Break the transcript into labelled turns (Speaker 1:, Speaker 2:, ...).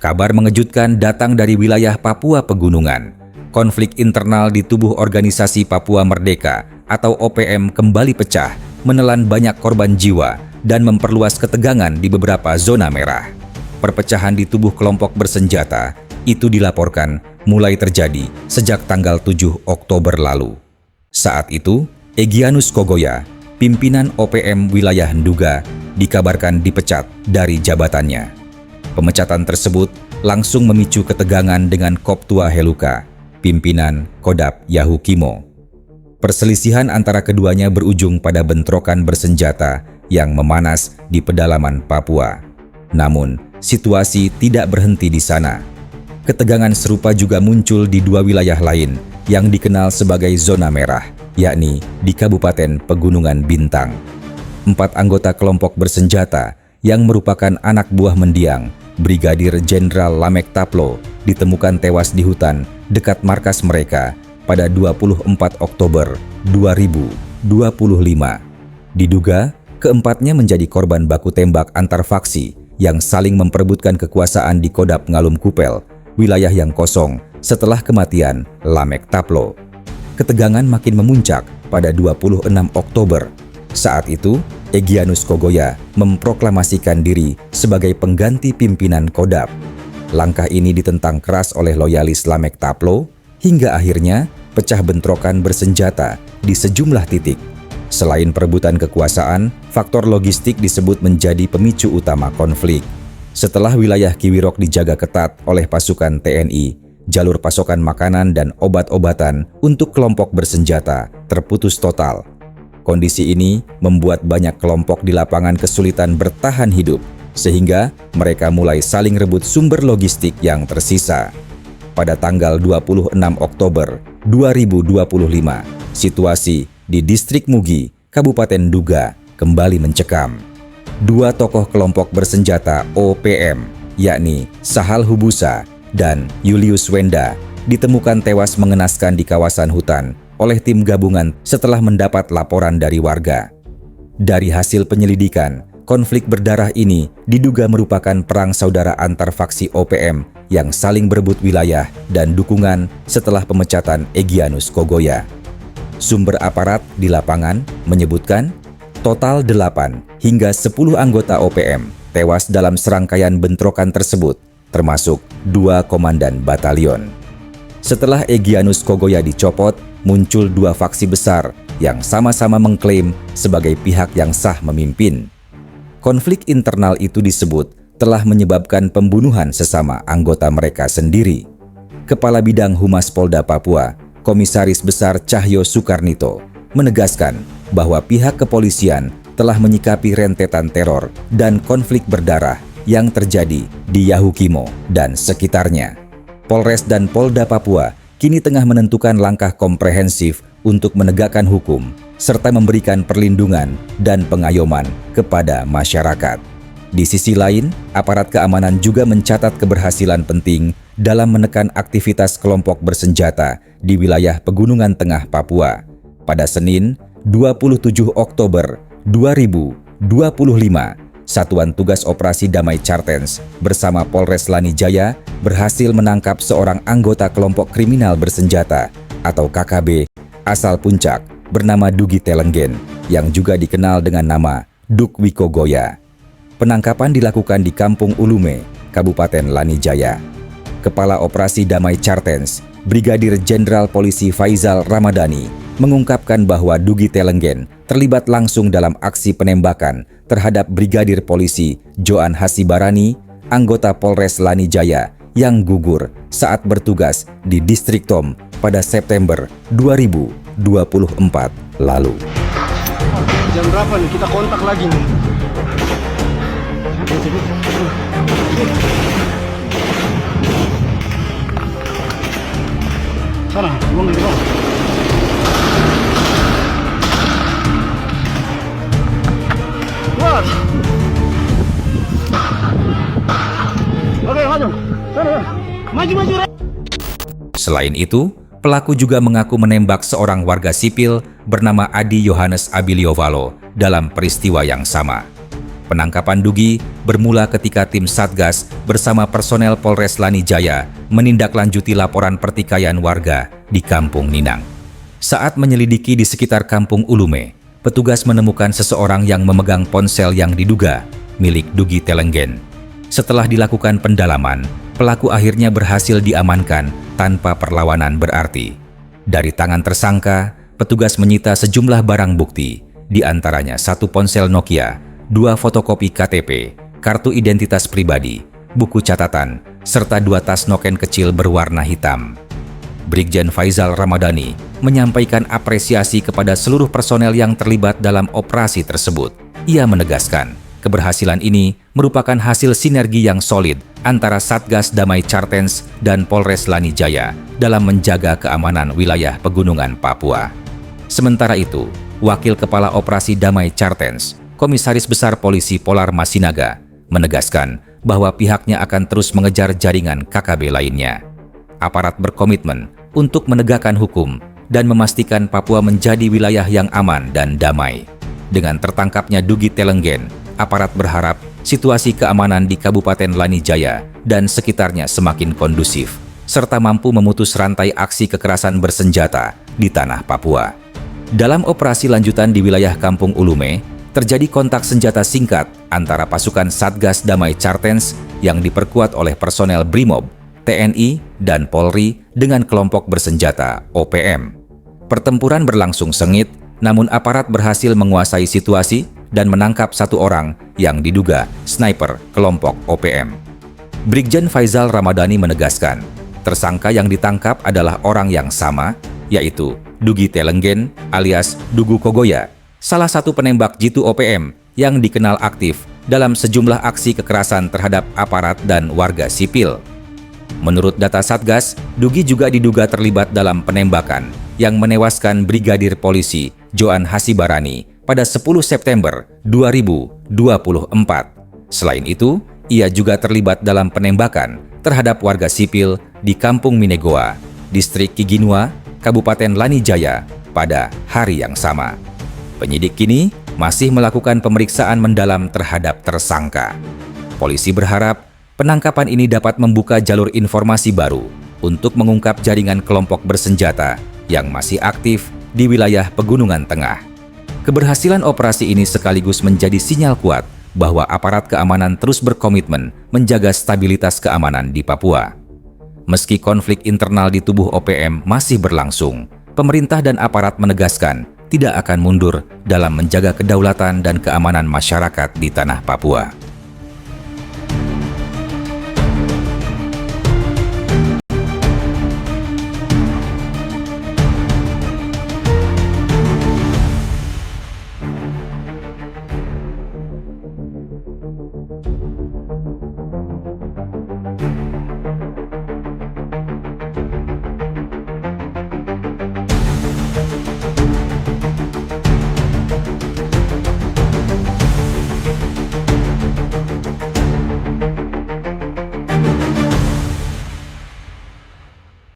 Speaker 1: Kabar mengejutkan datang dari wilayah Papua Pegunungan. Konflik internal di tubuh organisasi Papua Merdeka atau OPM kembali pecah, menelan banyak korban jiwa dan memperluas ketegangan di beberapa zona merah. Perpecahan di tubuh kelompok bersenjata itu dilaporkan mulai terjadi sejak tanggal 7 Oktober lalu. Saat itu, Egyanus Kogoya, pimpinan OPM wilayah Nduga, dikabarkan dipecat dari jabatannya. Pemecatan tersebut langsung memicu ketegangan dengan Koptua Heluka, pimpinan Kodap Yahukimo. Perselisihan antara keduanya berujung pada bentrokan bersenjata yang memanas di pedalaman Papua. Namun, situasi tidak berhenti di sana. Ketegangan serupa juga muncul di dua wilayah lain yang dikenal sebagai zona merah, yakni di Kabupaten Pegunungan Bintang. 4 anggota kelompok bersenjata yang merupakan anak buah mendiang Brigadir Jenderal Lamek Taplo ditemukan tewas di hutan dekat markas mereka pada 24 Oktober 2025. Diduga, keempatnya menjadi korban baku tembak antar faksi yang saling memperebutkan kekuasaan di Kodap Ngalum Kupel, wilayah yang kosong setelah kematian Lamek Taplo. Ketegangan makin memuncak pada 26 Oktober. Saat itu, Egyanus Kogoya memproklamasikan diri sebagai pengganti pimpinan Kodap. Langkah ini ditentang keras oleh loyalis Lamek Taplo, hingga akhirnya pecah bentrokan bersenjata di sejumlah titik. Selain perebutan kekuasaan, faktor logistik disebut menjadi pemicu utama konflik. Setelah wilayah Kiwirok dijaga ketat oleh pasukan TNI, jalur pasokan makanan dan obat-obatan untuk kelompok bersenjata terputus total. Kondisi ini membuat banyak kelompok di lapangan kesulitan bertahan hidup, sehingga mereka mulai saling rebut sumber logistik yang tersisa. Pada tanggal 26 Oktober 2025, situasi di Distrik Mugi, Kabupaten Nduga, kembali mencekam. 2 tokoh kelompok bersenjata OPM, yakni Sahal Hubusa dan Julius Wenda, ditemukan tewas mengenaskan di kawasan hutan oleh tim gabungan setelah mendapat laporan dari warga. Dari hasil penyelidikan, konflik berdarah ini diduga merupakan perang saudara antar faksi OPM yang saling berebut wilayah dan dukungan setelah pemecatan Egyanus Kogoya. Sumber aparat di lapangan menyebutkan total 8 hingga 10 anggota OPM tewas dalam serangkaian bentrokan tersebut, termasuk 2 komandan batalion. Setelah Egyanus Kogoya dicopot, muncul 2 faksi besar yang sama-sama mengklaim sebagai pihak yang sah memimpin. Konflik internal itu disebut telah menyebabkan pembunuhan sesama anggota mereka sendiri. Kepala Bidang Humas Polda Papua, Komisaris Besar Cahyo Soekarnito, menegaskan bahwa pihak kepolisian telah menyikapi rentetan teror dan konflik berdarah yang terjadi di Yahukimo dan sekitarnya. Polres dan Polda Papua kini tengah menentukan langkah komprehensif untuk menegakkan hukum serta memberikan perlindungan dan pengayoman kepada masyarakat. Di sisi lain, aparat keamanan juga mencatat keberhasilan penting dalam menekan aktivitas kelompok bersenjata di wilayah Pegunungan Tengah Papua. Pada Senin, 27 Oktober 2025, Satuan Tugas Operasi Damai Cartens bersama Polres Lanijaya berhasil menangkap seorang anggota kelompok kriminal bersenjata atau KKB asal Puncak bernama Dugi Telenggen yang juga dikenal dengan nama Duk Wikogoya. Penangkapan dilakukan di Kampung Ulume, Kabupaten Lanijaya. Kepala Operasi Damai Cartens, Brigadir Jenderal Polisi Faizal Ramadhani, mengungkapkan bahwa Dugi Telenggen terlibat langsung dalam aksi penembakan terhadap Brigadir Polisi Joan Hasibarani, anggota Polres Lanijaya yang gugur saat bertugas di Distrik Tom pada September 2024 lalu.
Speaker 2: Jam berapa nih? Kita kontak lagi nih. Sana, buang di bawah. What? Oke, maju. Sana. Maju.
Speaker 1: Selain itu, pelaku juga mengaku menembak seorang warga sipil bernama Adi Yohanes Abiliovalo dalam peristiwa yang sama. Penangkapan Dugi bermula ketika tim Satgas bersama personel Polres Lanijaya menindaklanjuti laporan pertikaian warga di Kampung Ninang. Saat menyelidiki di sekitar Kampung Ulume, petugas menemukan seseorang yang memegang ponsel yang diduga milik Dugi Telenggen. Setelah dilakukan pendalaman, pelaku akhirnya berhasil diamankan tanpa perlawanan berarti. Dari tangan tersangka, petugas menyita sejumlah barang bukti, di antaranya 1 ponsel Nokia, 2 fotokopi KTP, kartu identitas pribadi, buku catatan, serta 2 tas noken kecil berwarna hitam. Brigjen Faizal Ramadhani menyampaikan apresiasi kepada seluruh personel yang terlibat dalam operasi tersebut. Ia menegaskan, keberhasilan ini merupakan hasil sinergi yang solid antara Satgas Damai Chartens dan Polres Lanijaya dalam menjaga keamanan wilayah Pegunungan Papua. Sementara itu, Wakil Kepala Operasi Damai Chartens, Komisaris Besar Polisi Polar Masinaga, menegaskan bahwa pihaknya akan terus mengejar jaringan KKB lainnya. Aparat berkomitmen untuk menegakkan hukum dan memastikan Papua menjadi wilayah yang aman dan damai. Dengan tertangkapnya Dugi Telenggen, aparat berharap situasi keamanan di Kabupaten Lanijaya dan sekitarnya semakin kondusif, serta mampu memutus rantai aksi kekerasan bersenjata di tanah Papua. Dalam operasi lanjutan di wilayah Kampung Ulume, terjadi kontak senjata singkat antara pasukan Satgas Damai Chartens yang diperkuat oleh personel Brimob, TNI, dan Polri dengan kelompok bersenjata OPM. Pertempuran berlangsung sengit, namun aparat berhasil menguasai situasi dan menangkap 1 orang yang diduga sniper kelompok OPM. Brigjen Faizal Ramadhani menegaskan, tersangka yang ditangkap adalah orang yang sama, yaitu Dugi Telenggen alias Dugu Kogoya, salah satu penembak jitu OPM yang dikenal aktif dalam sejumlah aksi kekerasan terhadap aparat dan warga sipil. Menurut data Satgas, Dugi juga diduga terlibat dalam penembakan yang menewaskan Brigadir Polisi Joan Hasibarani pada 10 September 2024. Selain itu, ia juga terlibat dalam penembakan terhadap warga sipil di Kampung Minegoa, Distrik Kiginua, Kabupaten Lanijaya pada hari yang sama. Penyidik kini masih melakukan pemeriksaan mendalam terhadap tersangka. Polisi berharap penangkapan ini dapat membuka jalur informasi baru untuk mengungkap jaringan kelompok bersenjata yang masih aktif di wilayah Pegunungan Tengah. Keberhasilan operasi ini sekaligus menjadi sinyal kuat bahwa aparat keamanan terus berkomitmen menjaga stabilitas keamanan di Papua. Meski konflik internal di tubuh OPM masih berlangsung, pemerintah dan aparat menegaskan tidak akan mundur dalam menjaga kedaulatan dan keamanan masyarakat di tanah Papua.